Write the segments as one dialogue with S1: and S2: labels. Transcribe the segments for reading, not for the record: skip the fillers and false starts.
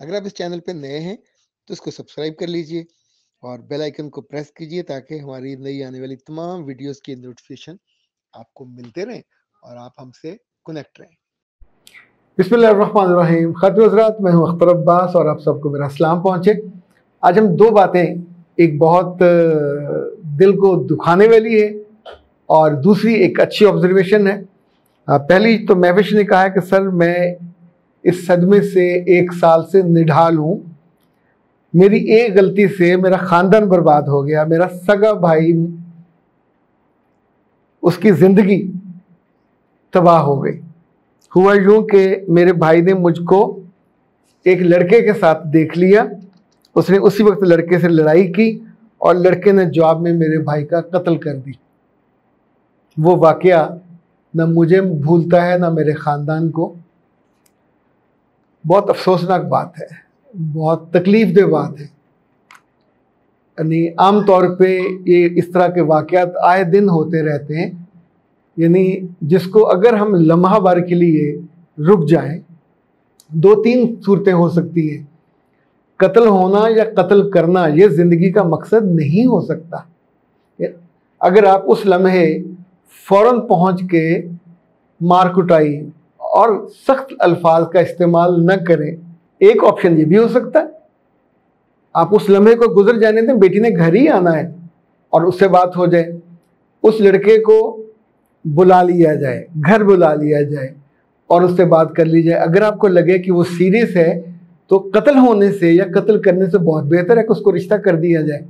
S1: अगर आप इस चैनल पे नए हैं तो इसको सब्सक्राइब कर लीजिए और बेल आइकन को प्रेस कीजिए ताकि हमारी नई आने वाली तमाम वीडियोस की नोटिफिकेशन आपको मिलते रहें और आप हमसे कनेक्ट रहें।
S2: बिस्मिल्लाहिर्रहमानिर्रहीम। खातिन हज़रात, मैं हूँ अख्तर अब्बास और आप सबको मेरा सलाम पहुँचे। आज हम दो बातें, एक बहुत दिल को दुखाने वाली है और दूसरी एक अच्छी ऑब्जर्वेशन है। पहली तो महविश ने कहा है कि सर मैं इस सदमे से 1 साल से निढाल हूँ। मेरी एक गलती से मेरा ख़ानदान बर्बाद हो गया, मेरा सगा भाई उसकी ज़िंदगी तबाह हो गई। हुआ यूँ कि मेरे भाई ने मुझको एक लड़के के साथ देख लिया, उसने उसी वक्त लड़के से लड़ाई की और लड़के ने जवाब में मेरे भाई का कत्ल कर दी। वो वाक़या न मुझे भूलता है न मेरे ख़ानदान को। बहुत अफसोसनाक बात है, बहुत तकलीफ़देह बात है। यानी आम तौर पे ये इस तरह के वाक़यात आए दिन होते रहते हैं। यानी जिसको अगर हम लम्हा भर के लिए रुक जाएं, 2-3 सूरतें हो सकती हैं। कत्ल होना या कत्ल करना ये ज़िंदगी का मकसद नहीं हो सकता। अगर आप उस लम्हे फ़ौरन पहुँच के मार कुटाई और सख्त अल्फाज का इस्तेमाल न करें, एक ऑप्शन ये भी हो सकता है। आप उस लम्हे को गुजर जाने दें, बेटी ने घर ही आना है और उससे बात हो जाए, उस लड़के को बुला लिया जाए, घर बुला लिया जाए और उससे बात कर ली जाए। अगर आपको लगे कि वो सीरियस है तो कत्ल होने से या कत्ल करने से बहुत बेहतर है कि उसको रिश्ता कर दिया जाए।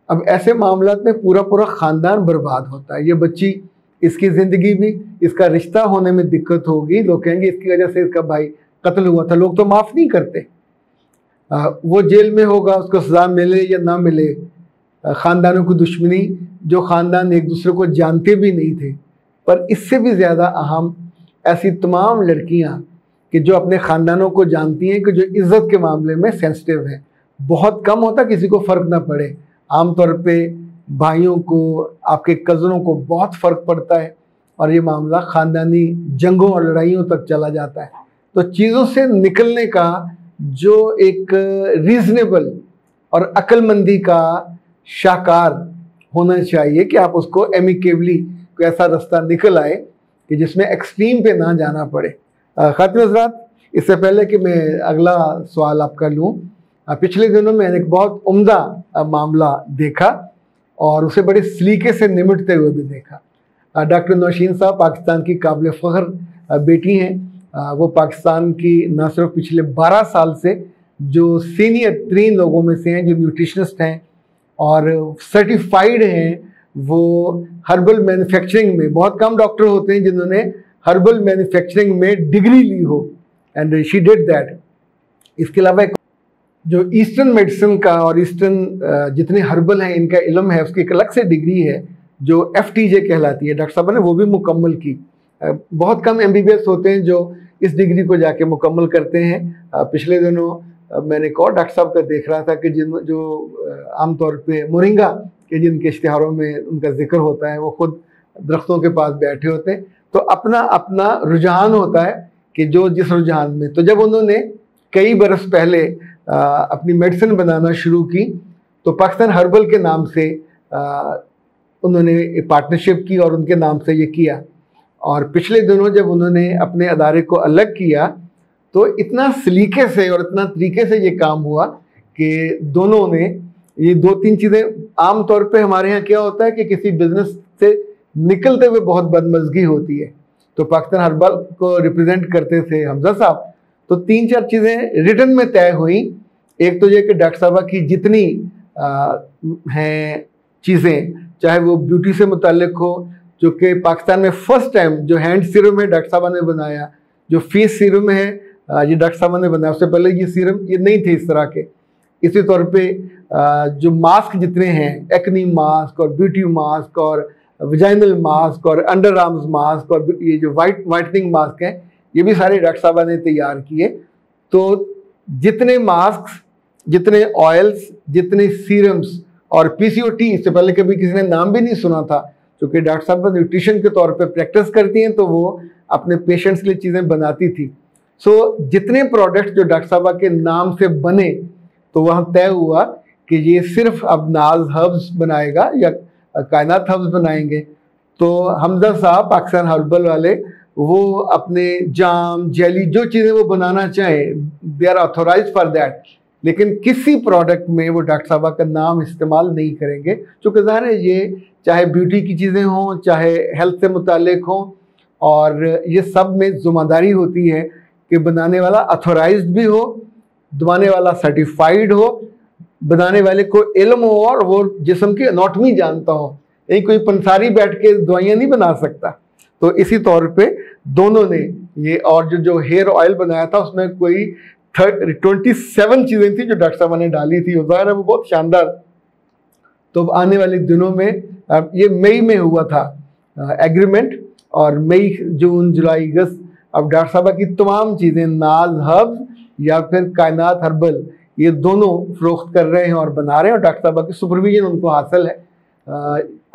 S2: अब ऐसे मामलात में पूरा पूरा ख़ानदान बर्बाद होता है। ये बच्ची, इसकी ज़िंदगी भी, इसका रिश्ता होने में दिक्कत होगी। लोग कहेंगे इसकी वजह से इसका भाई कत्ल हुआ था। लोग तो माफ़ नहीं करते। वो जेल में होगा, उसको सज़ा मिले या ना मिले। ख़ानदानों की दुश्मनी, जो ख़ानदान एक दूसरे को जानते भी नहीं थे। पर इससे भी ज़्यादा अहम ऐसी तमाम लड़कियां कि जो अपने ख़ानदानों को जानती हैं, कि जो इज़्ज़त के मामले में सेंसिटिव हैं। बहुत कम होता किसी को फ़र्क ना पड़े। आम तौर पे भाइयों को, आपके कज़नों को बहुत फ़र्क पड़ता है और ये मामला ख़ानदानी जंगों और लड़ाइयों तक चला जाता है। तो चीज़ों से निकलने का जो एक रीज़नेबल और अक्लमंदी का शाकार होना चाहिए कि आप उसको एमिकेबली कोई ऐसा रास्ता निकल आए कि जिसमें एक्सट्रीम पे ना जाना पड़े। खातिन हज़रात, इससे पहले कि मैं अगला सवाल आपका लूँ, पिछले दिनों में एक बहुत उम्दा मामला देखा और उसे बड़े सलीके से निमटते हुए भी देखा। डॉक्टर नौशीन साहब पाकिस्तान की काबिल फ़ख्र बेटी हैं। वो पाकिस्तान की न सिर्फ पिछले 12 साल से जो सीनियर 3 लोगों में से हैं, जो न्यूट्रिशनिस्ट हैं और सर्टिफाइड हैं। वो हर्बल मैन्युफैक्चरिंग में, बहुत कम डॉक्टर होते हैं जिन्होंने हर्बल मैन्युफैक्चरिंग में डिग्री ली हो, एंड शी डिड दैट। इसके अलावा जो ईस्टर्न मेडिसिन का और ईस्टर्न जितने हर्बल हैं इनका इल्म है, उसकी एक अलग से डिग्री है जो FTJ कहलाती है। डॉक्टर साहब ने वो भी मुकम्मल की। बहुत कम MBBS होते हैं जो इस डिग्री को जाके मुकम्मल करते हैं। पिछले दिनों मैंने एक और डॉक्टर साहब का देख रहा था कि जो आमतौर पे मोरिंगा के जिनके इश्तिहारों में उनका जिक्र होता है, वो खुद दरख्तों के पास बैठे होते हैं। तो अपना अपना रुझान होता है कि जो जिस रुझान में। तो जब उन्होंने कई बरस पहले अपनी मेडिसिन बनाना शुरू की तो पाकिस्तान हर्बल के नाम से उन्होंने पार्टनरशिप की और उनके नाम से ये किया। और पिछले दिनों जब उन्होंने अपने अदारे को अलग किया तो इतना सलीके से और इतना तरीके से ये काम हुआ कि दोनों ने ये 2-3 चीज़ें। आम तौर पे हमारे यहाँ क्या होता है कि किसी बिजनेस से निकलते हुए बहुत बदमज़गी होती है। तो पाकिस्तान हर्बल को रिप्रेजेंट करते थे हमजा साहब। तो 3-4 चीज़ें रिटर्न में तय हुई। एक तो ये कि डॉक्टर साहबा की जितनी हैं चीज़ें, चाहे वो ब्यूटी से मुताल्लिक हो, जो कि पाकिस्तान में फ़र्स्ट टाइम जो हैंड सीरम है डॉक्टर साहबा ने बनाया, जो फेस सीरम है ये डॉक्टर साहबा ने बनाया। उससे पहले ये सीरम ये नहीं थे इस तरह के। इसी तौर पे जो मास्क जितने हैं, एक्नी मास्क और ब्यूटी मास्क और विजाइनल मास्क और अंडर आर्म्स मास्क और ये जो वाइटनिंग मास्क हैं, ये भी सारे डॉक्टर साहबा ने तैयार किए। तो जितने मास्क, जितने ऑयल्स, जितने सीरम्स और PCOT, इससे पहले कभी किसी ने नाम भी नहीं सुना था, क्योंकि डॉक्टर साहब न्यूट्रिशन के तौर पे प्रैक्टिस करती हैं तो वो अपने पेशेंट्स के लिए चीज़ें बनाती थी। जितने प्रोडक्ट जो डॉक्टर साहबा के नाम से बने, तो वहाँ तय हुआ कि ये सिर्फ अब नाज हर्ब्स बनाएगा या कायनात हर्ब्स बनाएंगे। तो हमजा साहब पाकिस्तान हर्बल वाले, वो अपने जाम जेली जो चीज़ें वो बनाना चाहें, they are authorise for that, लेकिन किसी प्रोडक्ट में वो डॉक्टर साहबा का नाम इस्तेमाल नहीं करेंगे। चूँकि ज़ाहिर है ये चाहे ब्यूटी की चीज़ें हों, चाहे हेल्थ से मुतालिक हों, और ये सब में ज़िम्मेदारी होती है कि बनाने वाला ऑथोराइज्ड भी हो, बनाने वाला सर्टिफाइड हो, बनाने वाले को इल्म हो और वो जिस्म की एनाटॉमी जानता हो। यही कोई पंसारी बैठ के दवाइयाँ नहीं बना सकता। तो इसी तौर पे दोनों ने ये, और जो हेयर ऑयल बनाया था उसमें कोई 27 चीज़ें थी जो डॉक्टर साहब ने डाली थी, ज़ाहिर है वो बहुत शानदार। तो आने वाले दिनों में, ये मई में हुआ था एग्रीमेंट, और मई जून जुलाई अगस्त अब डॉक्टर साहबा की तमाम चीज़ें नाज हर्ब्स या फिर कायनात हर्बल, ये दोनों फरोख्त कर रहे हैं और बना रहे हैं, और डॉक्टर साहबा की सुपरविजन उनको हासिल है।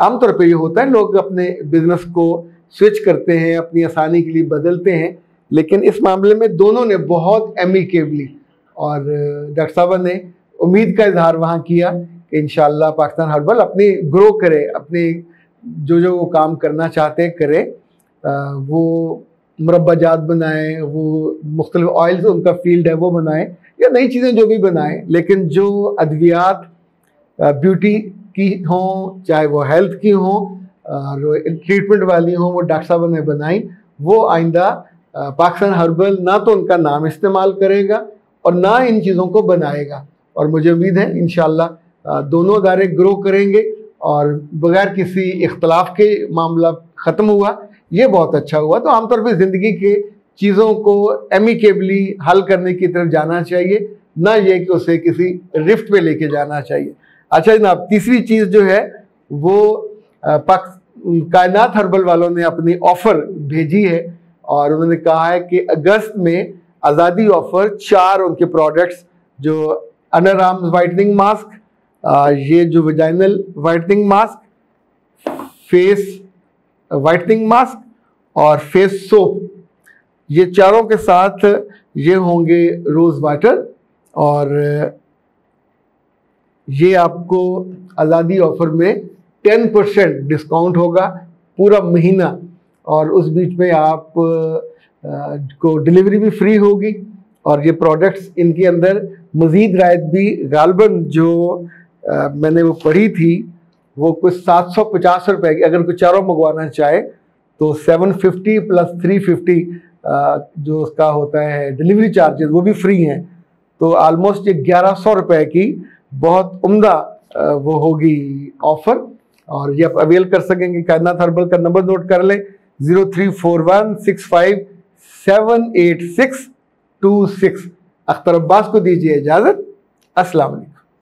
S2: आमतौर पे ये होता है, लोग अपने बिजनेस को स्विच करते हैं, अपनी आसानी के लिए बदलते हैं, लेकिन इस मामले में दोनों ने बहुत एमिकेबली, और डॉक्टर साहबा ने उम्मीद का इजहार वहाँ किया कि इंशाल्लाह पाकिस्तान हर्बल अपनी ग्रो करे, अपने जो वो काम करना चाहते हैं करे, वो मुरब्बाजात बनाएं, वो मुख्तलिफ ऑयल्स उनका फील्ड है वो बनाएं, या नई चीज़ें जो भी बनाएं, लेकिन जो अद्वियात ब्यूटी की हों, चाहे वो हेल्थ की हों और ट्रीटमेंट वाली हों, वो डॉक्टर साहब ने बनाई, वो आइंदा पाकिस्तान हर्बल ना तो उनका नाम इस्तेमाल करेगा और ना इन चीज़ों को बनाएगा। और मुझे उम्मीद है इंशाल्लाह दोनों अदारे ग्रो करेंगे, और बगैर किसी इख्तलाफ के मामला ख़त्म हुआ, ये बहुत अच्छा हुआ। तो आमतौर पर ज़िंदगी के चीज़ों को एमिकेबली हल करने की तरफ जाना चाहिए, ना ये कि उसे किसी रिफ्ट पे लेके जाना चाहिए। अच्छा जनाब, तीसरी चीज़ जो है वो कायनात हर्बल वालों ने अपनी ऑफ़र भेजी है, और उन्होंने कहा है कि अगस्त में आज़ादी ऑफ़र 4 उनके प्रोडक्ट्स, जो अंडर आर्म्स वाइटनिंग मास्क, ये जो vaginal whitening mask, face whitening mask और फेस सोप, ये चारों के साथ ये होंगे रोज़ वाटर, और ये आपको आज़ादी ऑफ़र में 10% डिस्काउंट होगा पूरा महीना, और उस बीच में आप को डिलीवरी भी फ्री होगी। और ये प्रोडक्ट्स, इनके अंदर मज़ीद रायत भी गालबन जो मैंने वो पढ़ी थी, वो कुछ 750 रुपये की, अगर कोई चारों मंगवाना चाहे तो 750 प्लस 350 जो उसका होता है डिलीवरी चार्जेस, वो भी फ्री हैं। तो आलमोस्ट ये 1100 रुपये की बहुत उम्दा वो होगी ऑफ़र, और ये आप अवेल कर सकेंगे। कायनात हर्बल का नंबर नोट कर लें, 0341657826। अख्तर अब्बास को दीजिए इजाज़त। अस्सलाम वालेकुम।